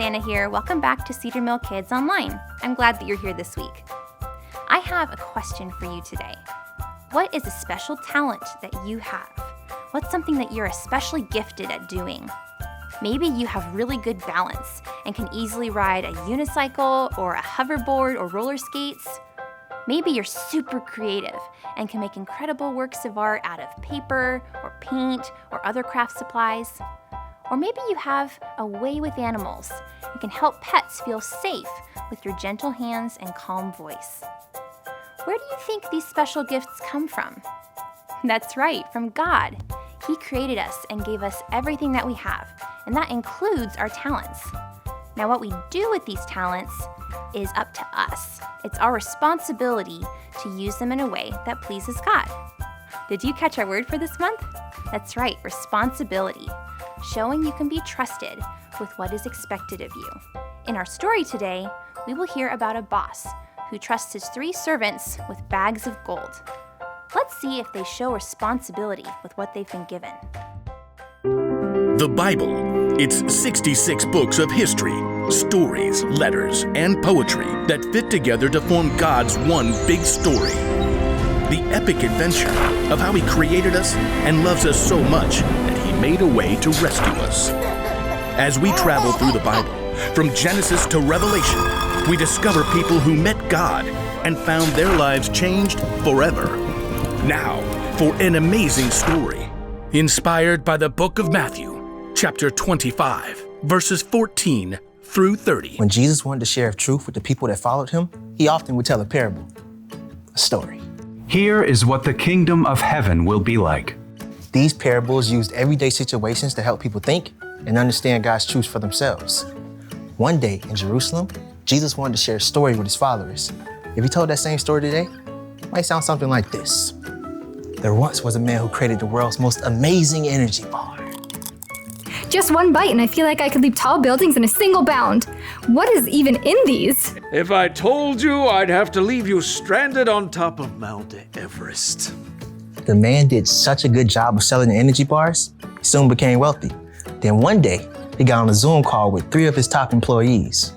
Susanna here. Welcome back to Cedar Mill Kids Online. I'm glad that you're here this week. I have a question for you today. What is a special talent that you have? What's something that you're especially gifted at doing? Maybe you have really good balance and can easily ride a unicycle or a hoverboard or roller skates. Maybe you're super creative and can make incredible works of art out of paper or paint or other craft supplies. Or maybe you have a way with animals and can help pets feel safe with your gentle hands and calm voice. Where do you think these special gifts come from? That's right, from God. He created us and gave us everything that we have, and that includes our talents. Now, what we do with these talents is up to us. It's our responsibility to use them in a way that pleases God. Did you catch our word for this month? That's right, responsibility. Showing you can be trusted with what is expected of you. In our story today, we will hear about a boss who trusts his 3 servants with bags of gold. Let's see if they show responsibility with what they've been given. The Bible. It's 66 books of history, stories, letters, and poetry that fit together to form God's one big story. The epic adventure of how He created us and loves us so much that He made a way to rescue us. As we travel through the Bible, from Genesis to Revelation, we discover people who met God and found their lives changed forever. Now, for an amazing story, inspired by the book of Matthew, chapter 25, verses 14 through 30. When Jesus wanted to share truth with the people that followed Him, He often would tell a parable, a story. Here is what the kingdom of heaven will be like. These parables used everyday situations to help people think and understand God's truth for themselves. One day in Jerusalem, Jesus wanted to share a story with His followers. If He told that same story today, it might sound something like this. There once was a man who created the world's most amazing energy bar. Just one bite and I feel like I could leap tall buildings in a single bound. What is even in these? If I told you, I'd have to leave you stranded on top of Mount Everest. The man did such a good job of selling the energy bars, he soon became wealthy. Then one day, he got on a Zoom call with 3 of his top employees.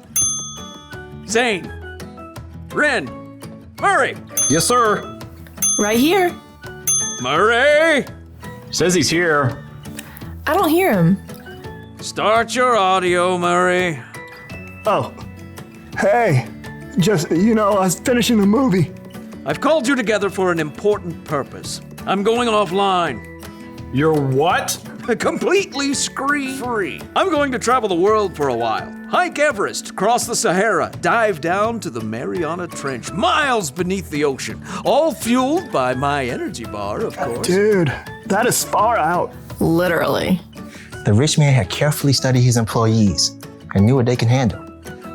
Zane, Ren, Murray. Yes, sir. Right here. Murray, Says he's here. I don't hear him. start your audio, Murray. Oh, hey, I was finishing the movie. I've called you together for an important purpose. I'm going offline. You're what? Completely screen-free. I'm going to travel the world for a while. Hike Everest, cross the Sahara, dive down to the Mariana Trench, miles beneath the ocean, all fueled by my energy bar, of course. Dude, that is far out. Literally. The rich man had carefully studied his employees and knew what they can handle.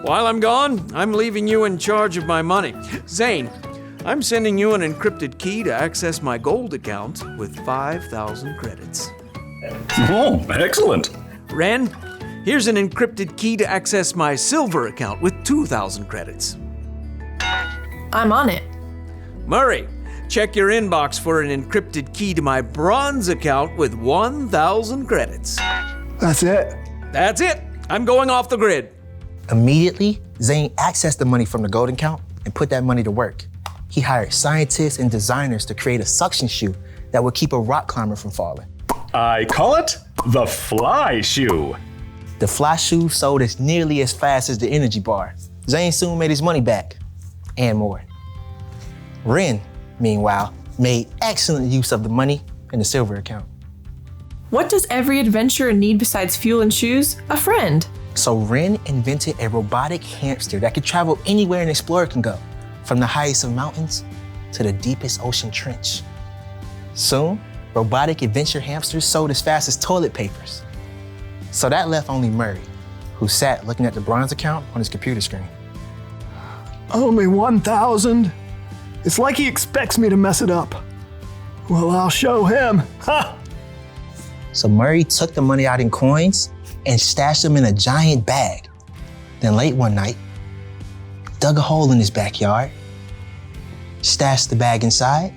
While I'm gone, I'm leaving you in charge of my money. Zane, I'm sending you an encrypted key to access my gold account with 5,000 credits. Oh, excellent. Ren, here's an encrypted key to access my silver account with 2,000 credits. I'm on it. Murray, check your inbox for an encrypted key to my bronze account with 1,000 credits. That's it. That's it. I'm going off the grid. Immediately, Zane accessed the money from the gold account and put that money to work. He hired scientists and designers to create a suction shoe that would keep a rock climber from falling. I call it the fly shoe. The fly shoe sold as nearly as fast as the energy bar. Zane soon made his money back, and more. Ren, meanwhile, made excellent use of the money in the silver account. What does every adventurer need besides fuel and shoes? A friend. So Ren invented a robotic hamster that could travel anywhere an explorer can go, from the highest of mountains to the deepest ocean trench. Soon, robotic adventure hamsters sold as fast as toilet papers. So that left only Murray, who sat looking at the bronze account on his computer screen. Only 1,000? It's like he expects me to mess it up. Well, I'll show him. Ha! So Murray took the money out in coins and stashed them in a giant bag. Then late one night, dug a hole in his backyard, stashed the bag inside,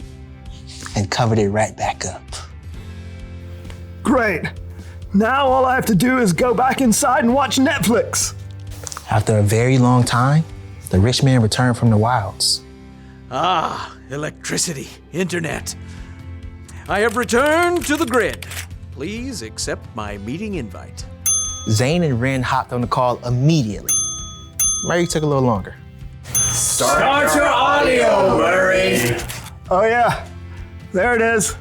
and covered it right back up. Great. Now all I have to do is go back inside and watch Netflix. After a very long time, the rich man returned from the wilds. Ah, electricity, internet. I have returned to the grid. Please accept my meeting invite. Zane and Ren hopped on the call immediately. Murray took a little longer. Start your audio, Murray. Oh, yeah. There it is.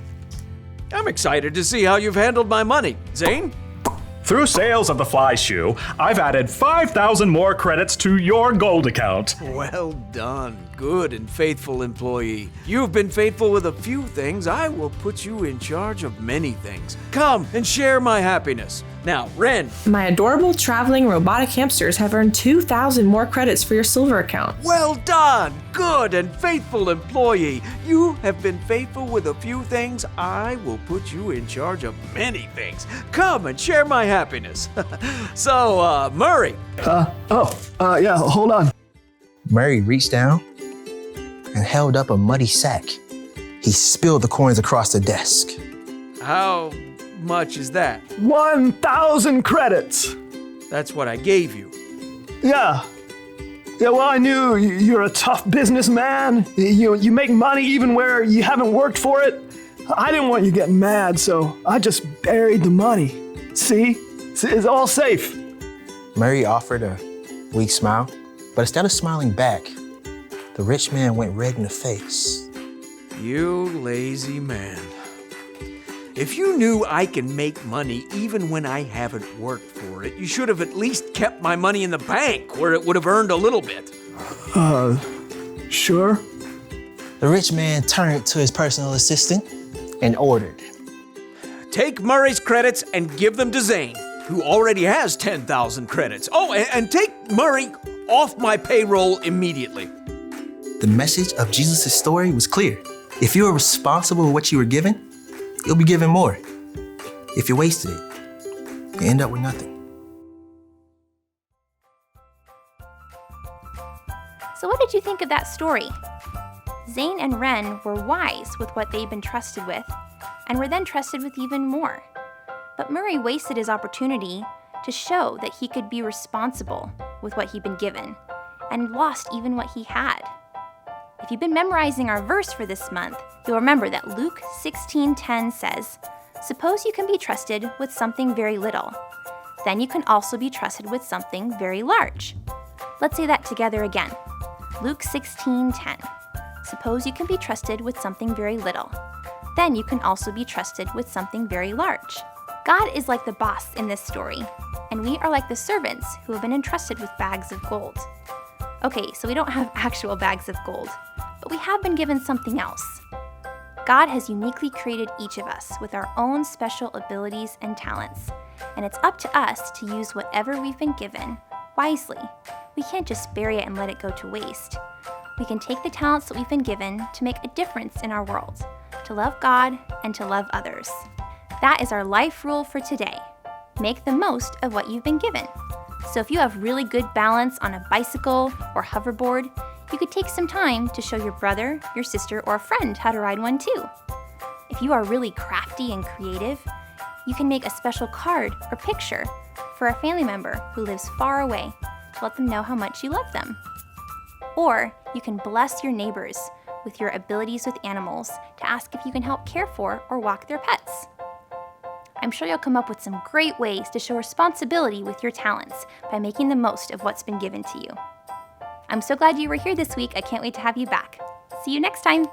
I'm excited to see how you've handled my money. Zane? Through sales of the fly shoe, I've added 5,000 more credits to your gold account. Well done, good and faithful employee. You've been faithful with a few things. I will put you in charge of many things. Come and share my happiness. Now, Ren. My adorable traveling robotic hamsters have earned 2,000 more credits for your silver account. Well done, good and faithful employee. You have been faithful with a few things. I will put you in charge of many things. Come and share my happiness. So, Murray. Yeah, hold on. Murray reached down and held up a muddy sack. He spilled the coins across the desk. How much is that? 1,000 credits. That's what I gave you. Yeah. Yeah, well, I knew you're a tough businessman. You make money even where you haven't worked for it. I didn't want you getting mad, so I just buried the money. See? It's all safe. Murray offered a weak smile, but instead of smiling back, the rich man went red in the face. You lazy man. If you knew I can make money even when I haven't worked for it, you should have at least kept my money in the bank where it would have earned a little bit. Sure. The rich man turned to his personal assistant and ordered. Take Murray's credits and give them to Zane, who already has 10,000 credits. Oh, and take Murray off my payroll immediately. The message of Jesus' story was clear. If you are responsible for what you were given, you'll be given more. If you wasted it, you end up with nothing. So what did you think of that story? Zane and Ren were wise with what they'd been trusted with, and were then trusted with even more. But Murray wasted his opportunity to show that he could be responsible with what he'd been given, and lost even what he had. If you've been memorizing our verse for this month, you'll remember that Luke 16:10 says, "Suppose you can be trusted with something very little. Then you can also be trusted with something very large." Let's say that together again. Luke 16:10. Suppose you can be trusted with something very little. Then you can also be trusted with something very large. God is like the boss in this story, and we are like the servants who have been entrusted with bags of gold. Okay, so we don't have actual bags of gold, but we have been given something else. God has uniquely created each of us with our own special abilities and talents, and it's up to us to use whatever we've been given wisely. We can't just bury it and let it go to waste. We can take the talents that we've been given to make a difference in our world, to love God and to love others. That is our life rule for today. Make the most of what you've been given. So if you have really good balance on a bicycle or hoverboard, you could take some time to show your brother, your sister, or a friend how to ride one too. If you are really crafty and creative, you can make a special card or picture for a family member who lives far away to let them know how much you love them. Or you can bless your neighbors with your abilities with animals to ask if you can help care for or walk their pets. I'm sure you'll come up with some great ways to show responsibility with your talents by making the most of what's been given to you. I'm so glad you were here this week. I can't wait to have you back. See you next time.